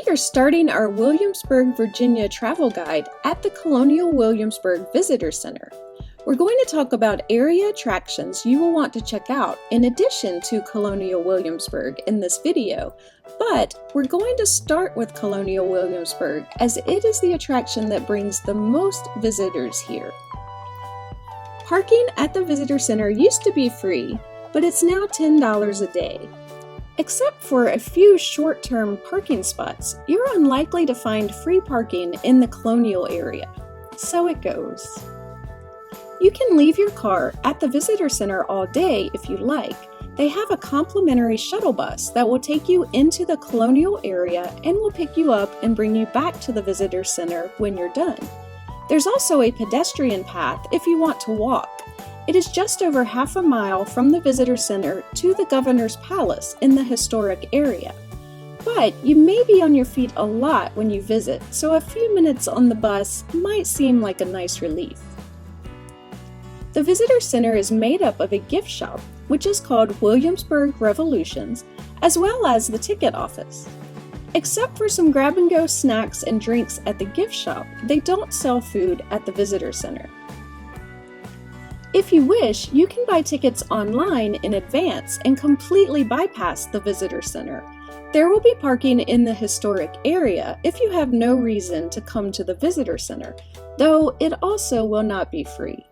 We are starting our Williamsburg, Virginia travel guide at the Colonial Williamsburg Visitor Center. We're going to talk about area attractions you will want to check out in addition to Colonial Williamsburg in this video, but we're going to start with Colonial Williamsburg as it is the attraction that brings the most visitors here. Parking at the Visitor Center used to be free, but it's now $10 a day. Except for a few short-term parking spots, you're unlikely to find free parking in the Colonial area. So it goes. You can leave your car at the Visitor Center all day if you like. They have a complimentary shuttle bus that will take you into the Colonial area and will pick you up and bring you back to the Visitor Center when you're done. There's also a pedestrian path if you want to walk. It is just over half a mile from the Visitor Center to the Governor's Palace in the historic area. But you may be on your feet a lot when you visit, so a few minutes on the bus might seem like a nice relief. The Visitor Center is made up of a gift shop, which is called Williamsburg Revolutions, as well as the ticket office. Except for some grab-and-go snacks and drinks at the gift shop, they don't sell food at the Visitor Center. If you wish, you can buy tickets online in advance and completely bypass the Visitor Center. There will be parking in the historic area if you have no reason to come to the Visitor Center, though it also will not be free.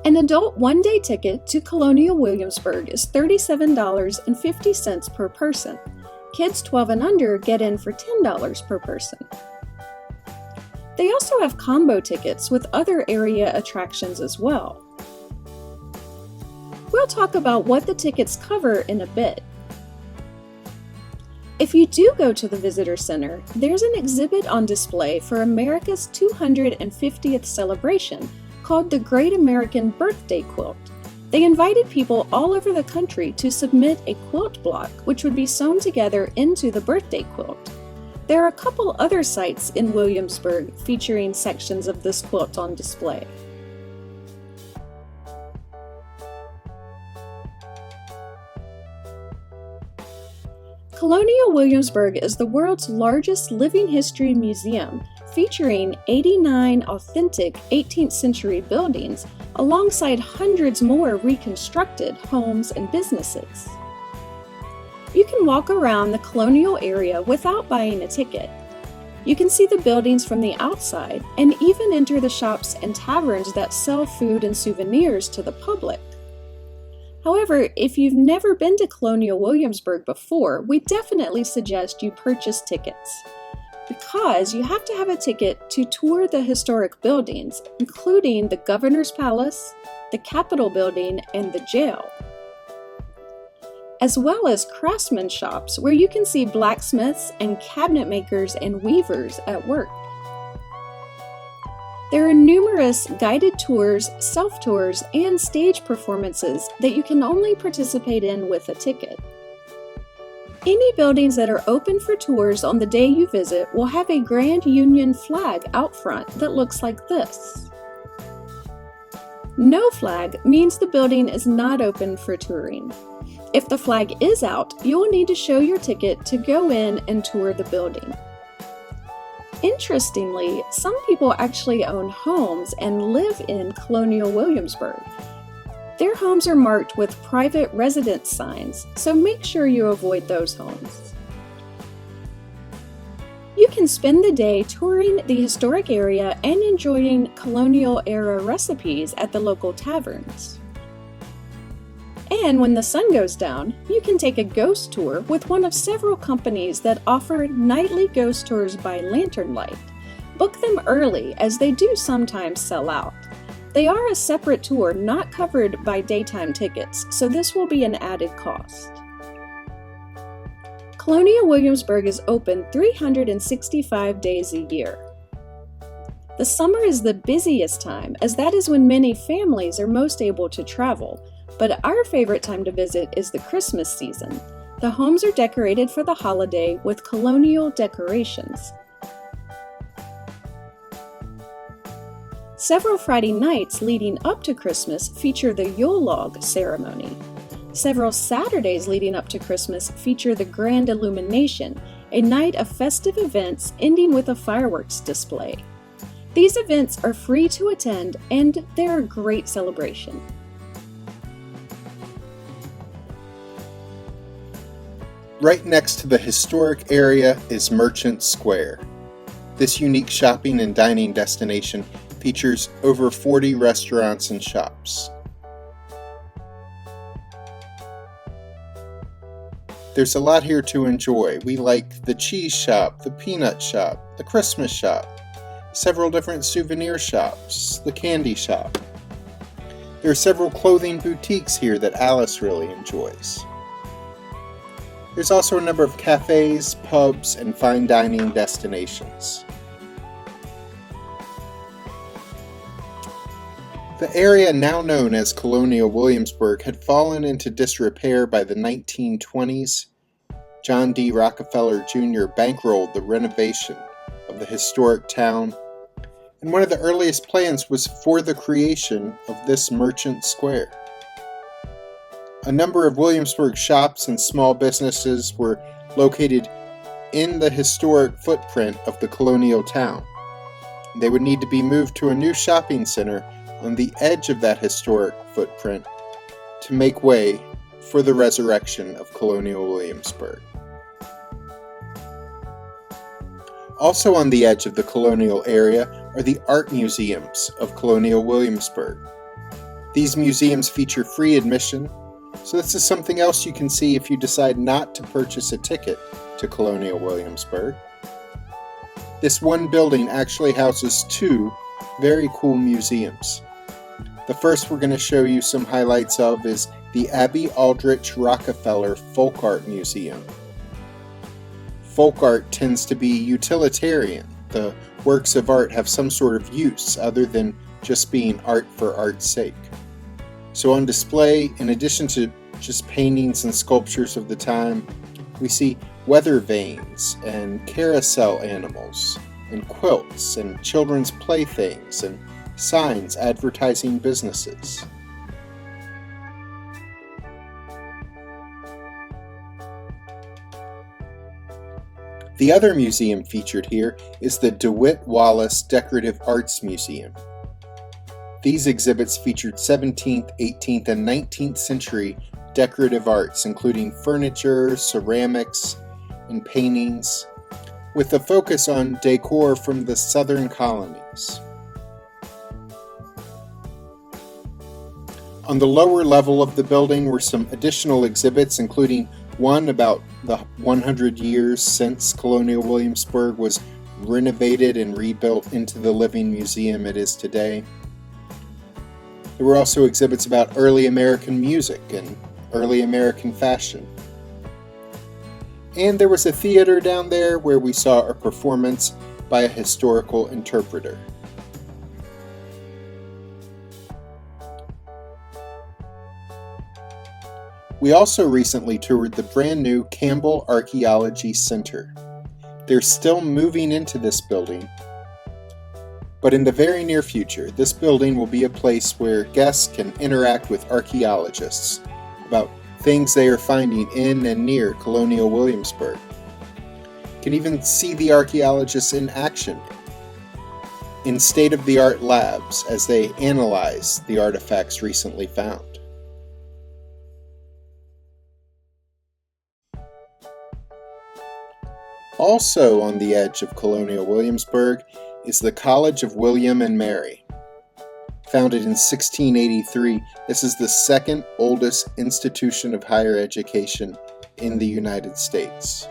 An adult one-day ticket to Colonial Williamsburg is $37.50 per person. Kids 12 and under get in for $10 per person. They also have combo tickets with other area attractions as well. We'll talk about what the tickets cover in a bit. If you do go to the Visitor Center, there's an exhibit on display for America's 250th celebration called the Great American Birthday Quilt. They invited people all over the country to submit a quilt block, which would be sewn together into the birthday quilt. There are a couple other sites in Williamsburg featuring sections of this quilt on display. Colonial Williamsburg is the world's largest living history museum, featuring 89 authentic 18th century buildings alongside hundreds more reconstructed homes and businesses. You can walk around the Colonial area without buying a ticket. You can see the buildings from the outside and even enter the shops and taverns that sell food and souvenirs to the public. However, if you've never been to Colonial Williamsburg before, we definitely suggest you purchase tickets, because you have to have a ticket to tour the historic buildings, including the Governor's Palace, the Capitol Building, and the jail, as well as craftsman shops where you can see blacksmiths and cabinet makers and weavers at work. There are numerous guided tours, self-tours, and stage performances that you can only participate in with a ticket. Any buildings that are open for tours on the day you visit will have a Grand Union flag out front that looks like this. No flag means the building is not open for touring. If the flag is out, you will need to show your ticket to go in and tour the building. Interestingly, some people actually own homes and live in Colonial Williamsburg. Their homes are marked with private residence signs, so make sure you avoid those homes. You can spend the day touring the historic area and enjoying colonial-era recipes at the local taverns. And when the sun goes down, you can take a ghost tour with one of several companies that offer nightly ghost tours by lantern light. Book them early, as they do sometimes sell out. They are a separate tour not covered by daytime tickets, so this will be an added cost. Colonial Williamsburg is open 365 days a year. The summer is the busiest time, as that is when many families are most able to travel, but our favorite time to visit is the Christmas season. The homes are decorated for the holiday with colonial decorations. Several Friday nights leading up to Christmas feature the Yule log ceremony. Several Saturdays leading up to Christmas feature the Grand Illumination, a night of festive events ending with a fireworks display. These events are free to attend and they're a great celebration. Right next to the historic area is Merchant Square. This unique shopping and dining destination features over 40 restaurants and shops. There's a lot here to enjoy. We like the cheese shop, the peanut shop, the Christmas shop, several different souvenir shops, the candy shop. There are several clothing boutiques here that Alice really enjoys. There's also a number of cafes, pubs, and fine dining destinations. The area now known as Colonial Williamsburg had fallen into disrepair by the 1920s. John D. Rockefeller Jr. bankrolled the renovation of the historic town, and one of the earliest plans was for the creation of this Merchant Square. A number of Williamsburg shops and small businesses were located in the historic footprint of the colonial town. They would need to be moved to a new shopping center on the edge of that historic footprint to make way for the resurrection of colonial Williamsburg. Also on the edge of the colonial area are the art museums of colonial Williamsburg. These museums feature free admission, so this is something else you can see if you decide not to purchase a ticket to colonial Williamsburg. This one building actually houses two very cool museums. The first we're going to show you some highlights of is the Abby Aldrich Rockefeller Folk Art Museum. Folk art tends to be utilitarian. The works of art have some sort of use other than just being art for art's sake. So on display, in addition to just paintings and sculptures of the time, we see weather vanes and carousel animals and quilts and children's playthings and signs advertising businesses. The other museum featured here is the DeWitt Wallace Decorative Arts Museum. These exhibits featured 17th, 18th, and 19th century decorative arts, including furniture, ceramics, and paintings, with a focus on decor from the southern colonies. On the lower level of the building were some additional exhibits, including one about the 100 years since colonial Williamsburg was renovated and rebuilt into the living museum it is today. There were also exhibits about early American music and early American fashion. And there was a theater down there where we saw a performance by a historical interpreter. We also recently toured the brand new Campbell Archaeology Center. They're still moving into this building, but in the very near future, this building will be a place where guests can interact with archaeologists about things they are finding in and near colonial Williamsburg. You can even see the archaeologists in action in state-of-the-art labs as they analyze the artifacts recently found. Also on the edge of colonial Williamsburg is the College of William and Mary. Founded in 1683, this is the second oldest institution of higher education in the United States.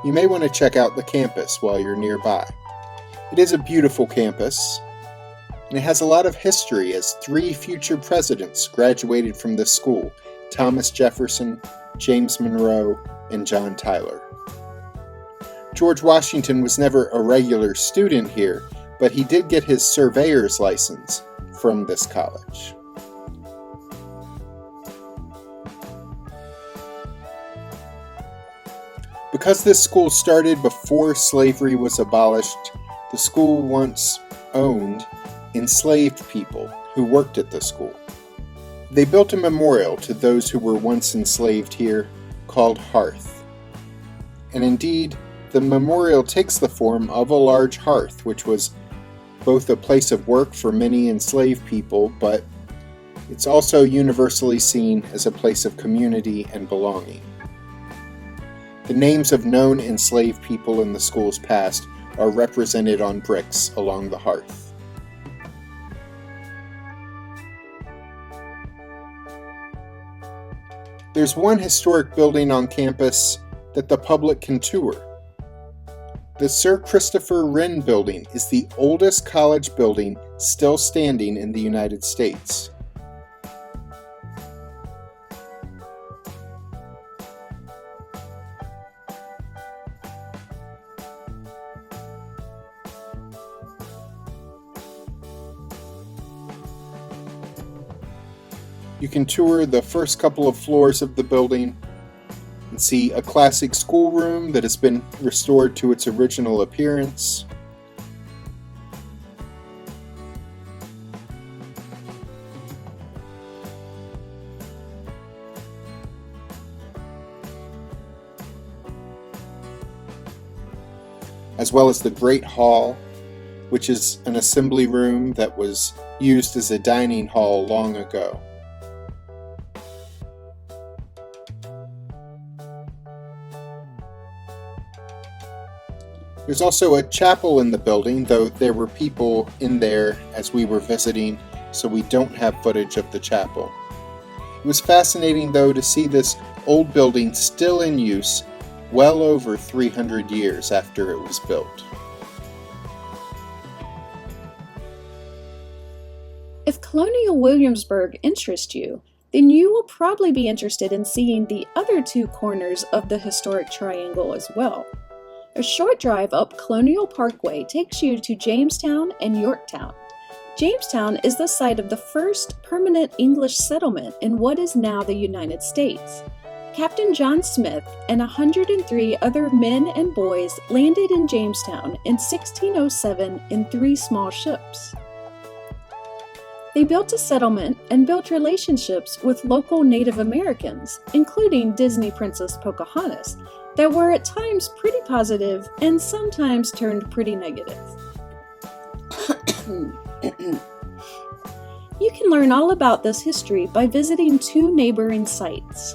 You may want to check out the campus while you're nearby. It is a beautiful campus, and it has a lot of history as 3 future presidents graduated from this school: Thomas Jefferson, James Monroe, and John Tyler. George Washington was never a regular student here, but he did get his surveyor's license from this college. Because this school started before slavery was abolished, the school once owned enslaved people who worked at the school. They built a memorial to those who were once enslaved here, called Hearth. And indeed, the memorial takes the form of a large hearth, which was both a place of work for many enslaved people, but it's also universally seen as a place of community and belonging. The names of known enslaved people in the school's past are represented on bricks along the hearth. There's one historic building on campus that the public can tour. The Sir Christopher Wren Building is the oldest college building still standing in the United States. You can tour the first couple of floors of the building and see a classic schoolroom that has been restored to its original appearance. As well as the Great Hall, which is an assembly room that was used as a dining hall long ago. There's also a chapel in the building, though there were people in there as we were visiting, so we don't have footage of the chapel. It was fascinating, though, to see this old building still in use well over 300 years after it was built. If colonial Williamsburg interests you, then you will probably be interested in seeing the other two corners of the historic triangle as well. A short drive up Colonial Parkway takes you to Jamestown and Yorktown. Jamestown is the site of the first permanent English settlement in what is now the United States. Captain John Smith and 103 other men and boys landed in Jamestown in 1607 in 3 small ships. They built a settlement and built relationships with local Native Americans, including Disney Princess Pocahontas, that were at times pretty positive and sometimes turned pretty negative. You can learn all about this history by visiting 2 neighboring sites.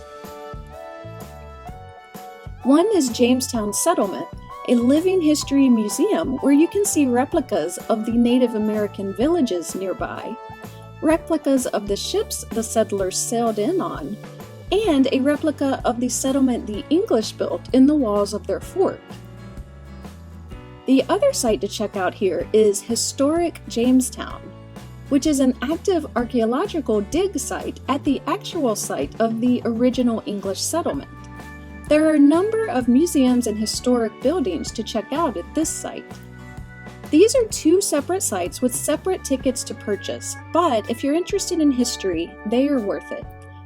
One is Jamestown Settlement, a living history museum where you can see replicas of the Native American villages nearby, replicas of the ships the settlers sailed in on, and a replica of the settlement the English built in the walls of their fort. The other site to check out here is Historic Jamestown, which is an active archaeological dig site at the actual site of the original English settlement. There are a number of museums and historic buildings to check out at this site. These are 2 separate sites with separate tickets to purchase, but if you're interested in history, they are worth it.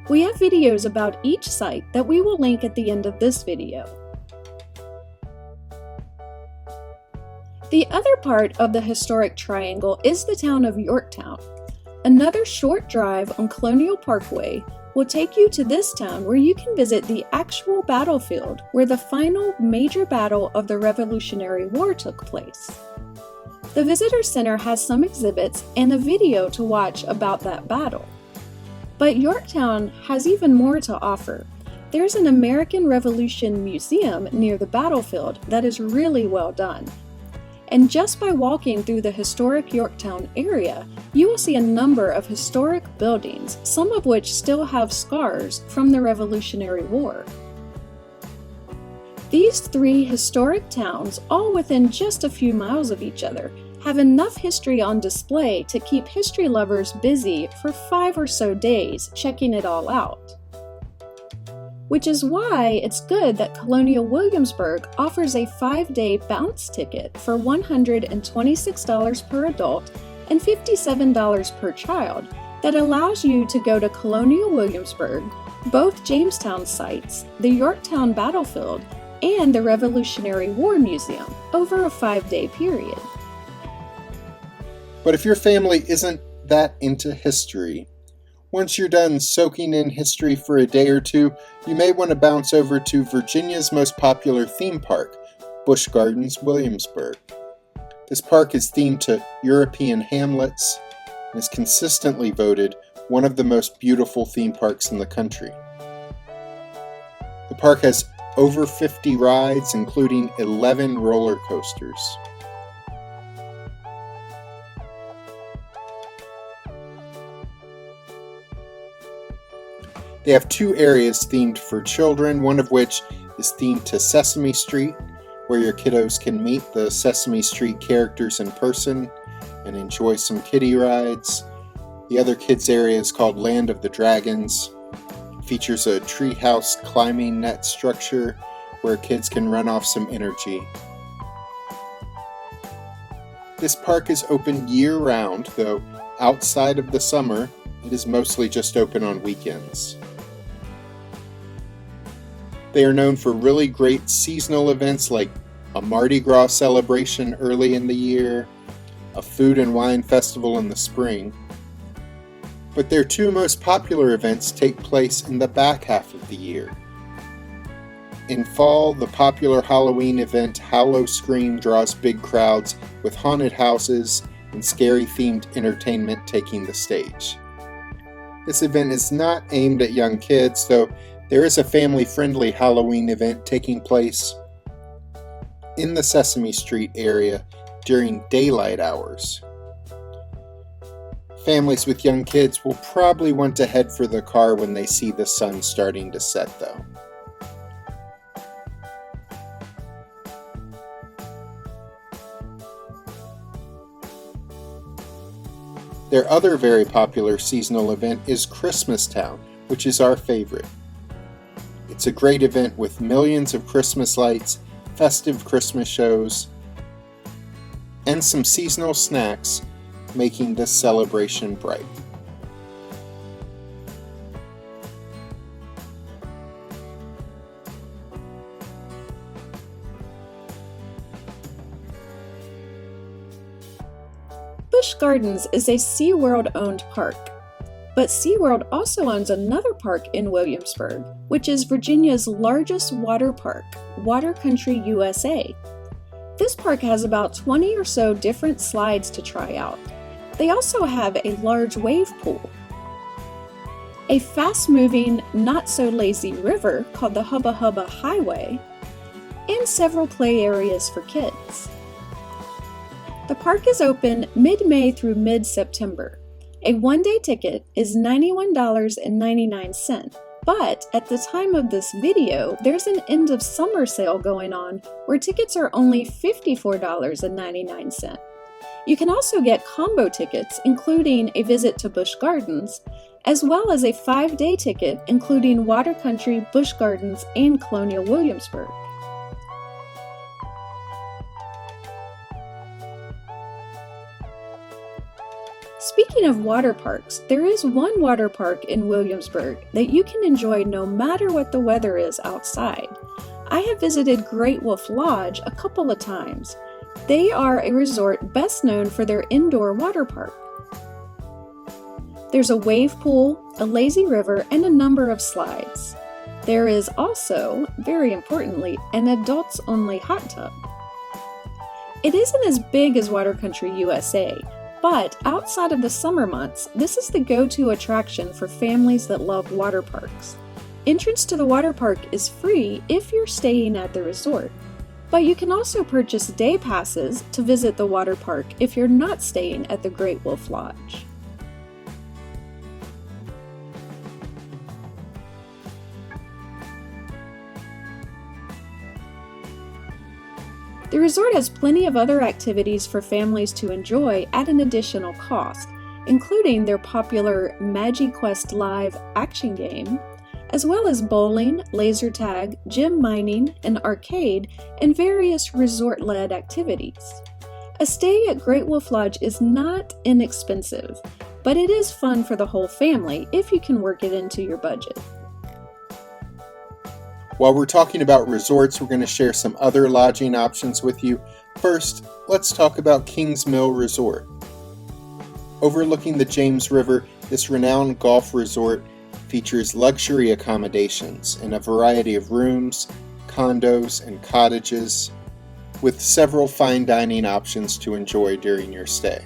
We have videos about each site that we will link at the end of this video. The other part of the historic triangle is the town of Yorktown. Another short drive on Colonial Parkway will take you to this town where you can visit the actual battlefield where the final major battle of the Revolutionary War took place. The Visitor Center has some exhibits and a video to watch about that battle. But Yorktown has even more to offer. There's an American Revolution museum near the battlefield that is really well done. And just by walking through the historic Yorktown area, you will see a number of historic buildings, some of which still have scars from the Revolutionary War. These 3 historic towns, all within just a few miles of each other, have enough history on display to keep history lovers busy for 5 or so days checking it all out. Which is why it's good that Colonial Williamsburg offers a 5-day bounce ticket for $126 per adult and $57 per child that allows you to go to Colonial Williamsburg, both Jamestown sites, the Yorktown battlefield, and the Revolutionary War Museum over a 5-day period. But if your family isn't that into history, Once you're done soaking in history for a day or two, you may want to bounce over to Virginia's most popular theme park, Busch Gardens, Williamsburg. This park is themed to European hamlets and is consistently voted one of the most beautiful theme parks in the country. The park has over 50 rides, including 11 roller coasters. They have two areas themed for children, one of which is themed to Sesame Street, where your kiddos can meet the Sesame Street characters in person and enjoy some kiddie rides. The other kids area is called Land of the Dragons. It features a treehouse climbing net structure where kids can run off some energy. This park is open year-round, though outside of the summer, it is mostly just open on weekends. They are known for really great seasonal events like a Mardi Gras celebration early in the year, a food and wine festival in the spring. But their two most popular events take place in the back half of the year. In fall, the popular Halloween event Howl-O-Scream draws big crowds with haunted houses and scary-themed entertainment taking the stage. This event is not aimed at young kids, though there is a family-friendly Halloween event taking place in the Sesame Street area during daylight hours. Families with young kids will probably want to head for the car when they see the sun starting to set, though. Their other very popular seasonal event is Christmas Town, which is our favorite. It's a great event with millions of Christmas lights, festive Christmas shows, and some seasonal snacks, making this celebration bright. Busch Gardens is a SeaWorld-owned park, but SeaWorld also owns another park in Williamsburg, which is Virginia's largest water park, Water Country USA. This park has about 20 or so different slides to try out. They also have a large wave pool, a fast-moving, not-so-lazy river called the Hubba Hubba Highway, and several play areas for kids. The park is open mid-May through mid-September. A one-day ticket is $91.99, but at the time of this video, there's an end-of-summer sale going on where tickets are only $54.99. You can also get combo tickets, including a visit to Busch Gardens, as well as a 5-day ticket, including Water Country, Busch Gardens, and Colonial Williamsburg. Speaking of water parks, there is one water park in Williamsburg that you can enjoy no matter what the weather is outside. I have visited Great Wolf Lodge a couple of times. They are a resort best known for their indoor water park. There's a wave pool, a lazy river, and a number of slides. There is also, very importantly, an adults-only hot tub. It isn't as big as Water Country USA, but outside of the summer months, this is the go-to attraction for families that love water parks. Entrance to the water park is free if you're staying at the resort, but you can also purchase day passes to visit the water park if you're not staying at the Great Wolf Lodge. The resort has plenty of other activities for families to enjoy at an additional cost, including their popular MagiQuest Live action game, as well as bowling, laser tag, gem mining, an arcade, and various resort-led activities. A stay at Great Wolf Lodge is not inexpensive, but it is fun for the whole family if you can work it into your budget. While we're talking about resorts, we're going to share some other lodging options with you. First, let's talk about Kings Mill Resort. Overlooking the James River, This renowned golf resort features luxury accommodations in a variety of rooms, condos, and cottages, with several fine dining options to enjoy during your stay.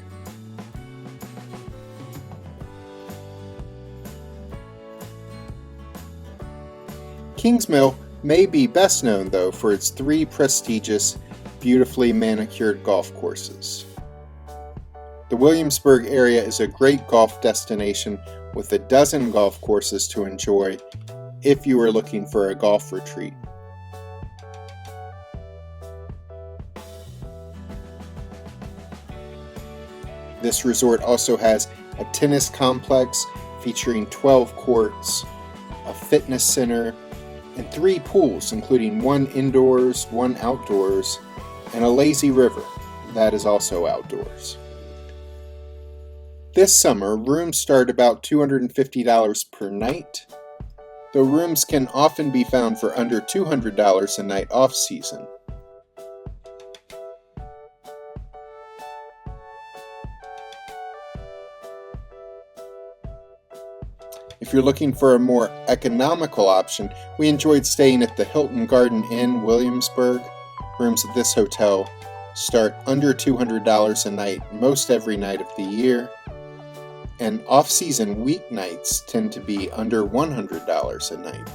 Kings Mill may be best known, though, for its 3 prestigious, beautifully manicured golf courses. The Williamsburg area is a great golf destination with a dozen golf courses to enjoy if you are looking for a golf retreat. This resort also has a tennis complex featuring 12 courts, a fitness center, and 3 pools, including 1 indoors, 1 outdoors, and a lazy river that is also outdoors. This summer, rooms start about $250 per night, though rooms can often be found for under $200 a night off-season. If you're looking for a more economical option, we enjoyed staying at the Hilton Garden Inn, Williamsburg. Rooms at this hotel start under $200 a night most every night of the year, and off-season weeknights tend to be under $100 a night.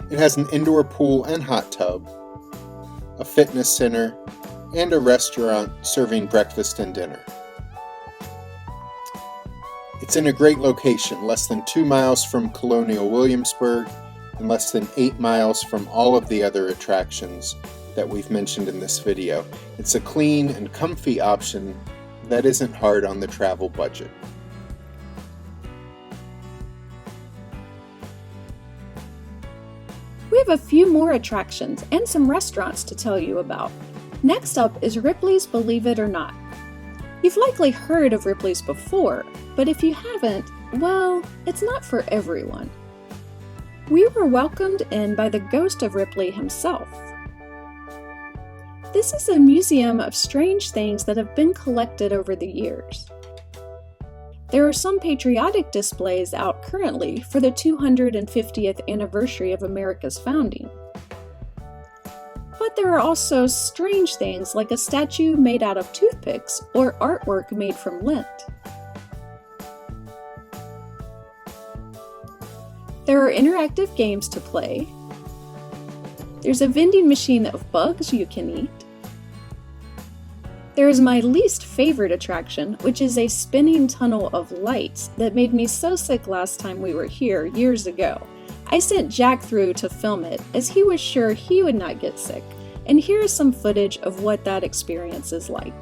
It has an indoor pool and hot tub, a fitness center, and a restaurant serving breakfast and dinner. It's in a great location, less than 2 miles from colonial Williamsburg and less than 8 miles from all of the other attractions that we've mentioned in this video. It's a clean and comfy option that isn't hard on the travel budget. We have a few more attractions and some restaurants to tell you about. Next up is Ripley's Believe It or Not. You've likely heard of Ripley's before, but if you haven't, well, it's not for everyone. We were welcomed in by the ghost of Ripley himself. This is a museum of strange things that have been collected over the years. There are some patriotic displays out currently for the 250th anniversary of America's founding. But there are also strange things like a statue made out of toothpicks or artwork made from lint. There are interactive games to play. There's a vending machine of bugs you can eat. There is my least favorite attraction, which is a spinning tunnel of lights that made me so sick last time we were here years ago. I sent Jack through to film it as he was sure he would not get sick, and here is some footage of what that experience is like.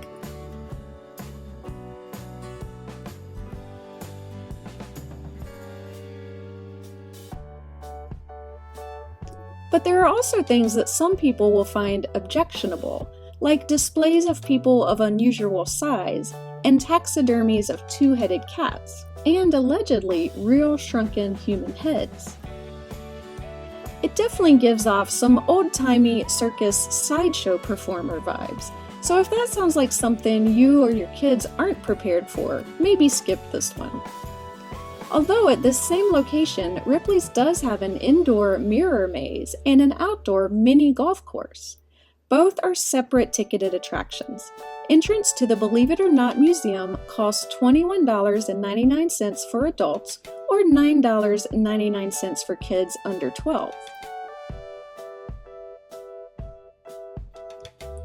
But there are also things that some people will find objectionable, like displays of people of unusual size and taxidermies of 2-headed cats, and allegedly real shrunken human heads. It definitely gives off some old-timey circus sideshow performer vibes, so if that sounds like something you or your kids aren't prepared for, maybe skip this one. Although at this same location, Ripley's does have an indoor mirror maze and an outdoor mini golf course. Both are separate ticketed attractions. Entrance to the Believe It or Not Museum costs $21.99 for adults or $9.99 for kids under 12.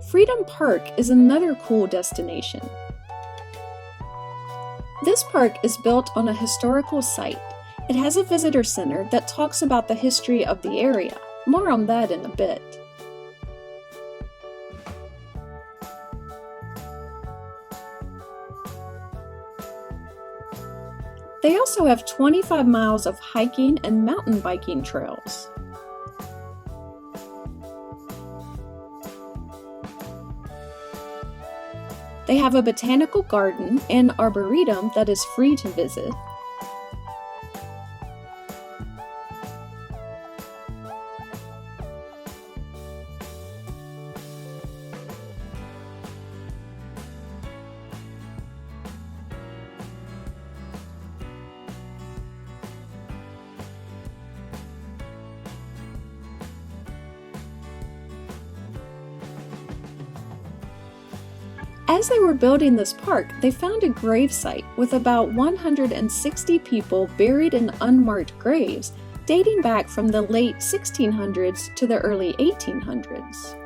Freedom Park is another cool destination. This park is built on a historical site. It has a visitor center that talks about the history of the area. More on that in a bit. They also have 25 miles of hiking and mountain biking trails. They have a botanical garden and arboretum that is free to visit. As they were building this park, they found a gravesite with about 160 people buried in unmarked graves dating back from the late 1600s to the early 1800s.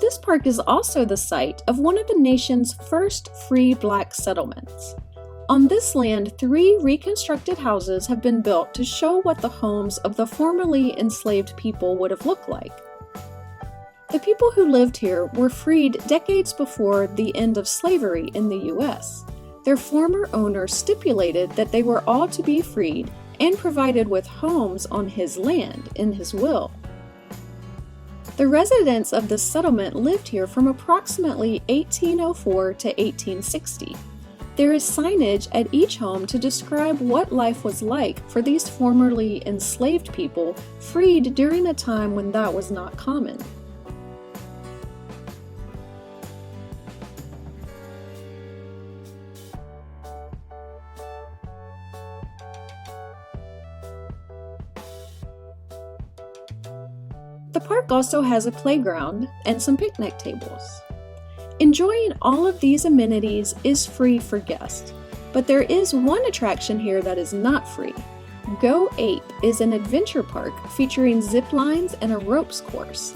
This park is also the site of one of the nation's first free black settlements. On this land, 3 reconstructed houses have been built to show what the homes of the formerly enslaved people would have looked like. The people who lived here were freed decades before the end of slavery in the U.S. Their former owner stipulated that they were all to be freed and provided with homes on his land in his will. The residents of this settlement lived here from approximately 1804 to 1860. There is signage at each home to describe what life was like for these formerly enslaved people freed during a time when that was not common. The park also has a playground and some picnic tables. Enjoying all of these amenities is free for guests, but there is one attraction here that is not free. Go Ape is an adventure park featuring zip lines and a ropes course.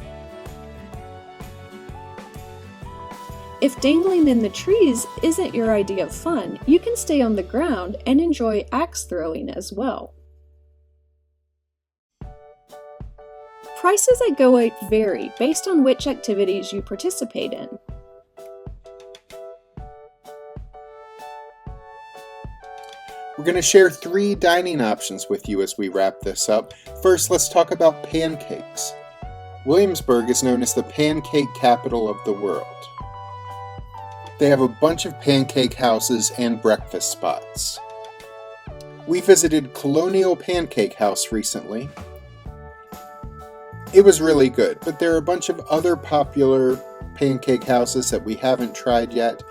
If dangling in the trees isn't your idea of fun, you can stay on the ground and enjoy axe throwing as well. Prices at Go Ape vary based on which activities you participate in. We're going to share 3 dining options with you as we wrap this up. First, let's talk about pancakes. Williamsburg is known as the pancake capital of the world. They have a bunch of pancake houses and breakfast spots. We visited Colonial Pancake House recently. It was really good, but there are a bunch of other popular pancake houses that we haven't tried yet.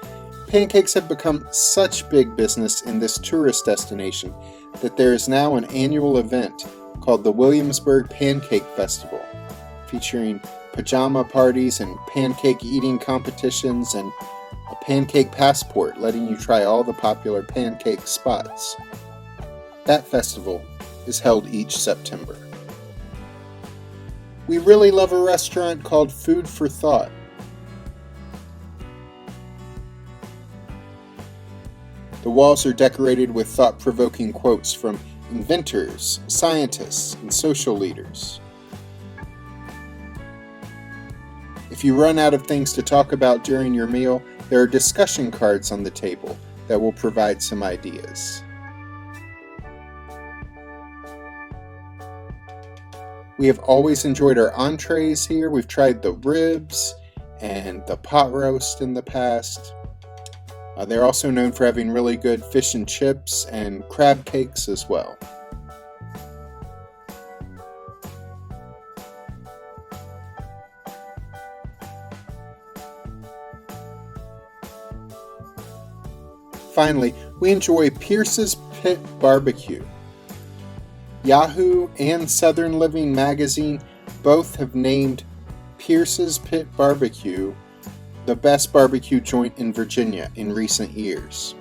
Pancakes have become such big business in this tourist destination that there is now an annual event called the Williamsburg Pancake Festival, featuring pajama parties and pancake eating competitions and a pancake passport letting you try all the popular pancake spots. That festival is held each September. We really love a restaurant called Food for Thought. The walls are decorated with thought-provoking quotes from inventors, scientists, and social leaders. If you run out of things to talk about during your meal, there are discussion cards on the table that will provide some ideas. We have always enjoyed our entrees here. We've tried the ribs and the pot roast in the past. They're also known for having really good fish and chips and crab cakes as well. Finally, we enjoy Pierce's Pit Barbecue. Yahoo and Southern Living magazine both have named Pierce's Pit Barbecue the best barbecue joint in Virginia in recent years.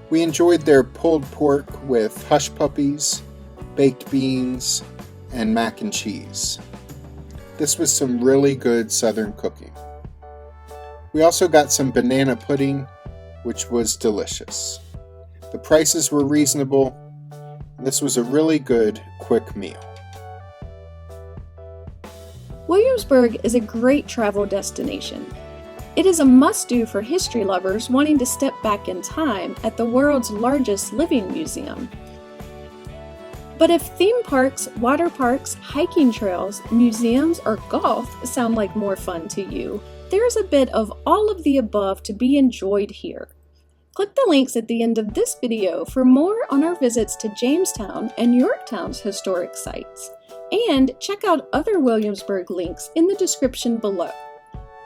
We enjoyed their pulled pork with hush puppies, baked beans, and mac and cheese. This was some really good Southern cooking. We also got some banana pudding, which was delicious. The prices were reasonable. This was a really good, quick meal. Williamsburg is a great travel destination. It is a must-do for history lovers wanting to step back in time at the world's largest living museum. But if theme parks, water parks, hiking trails, museums, or golf sound like more fun to you, there's a bit of all of the above to be enjoyed here. Click the links at the end of this video for more on our visits to Jamestown and Yorktown's historic sites, and check out other Williamsburg links in the description below.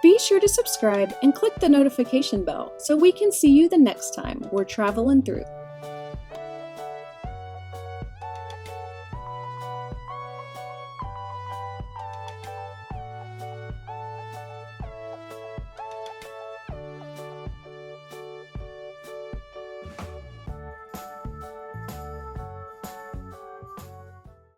Be sure to subscribe and click the notification bell so we can see you the next time we're traveling through.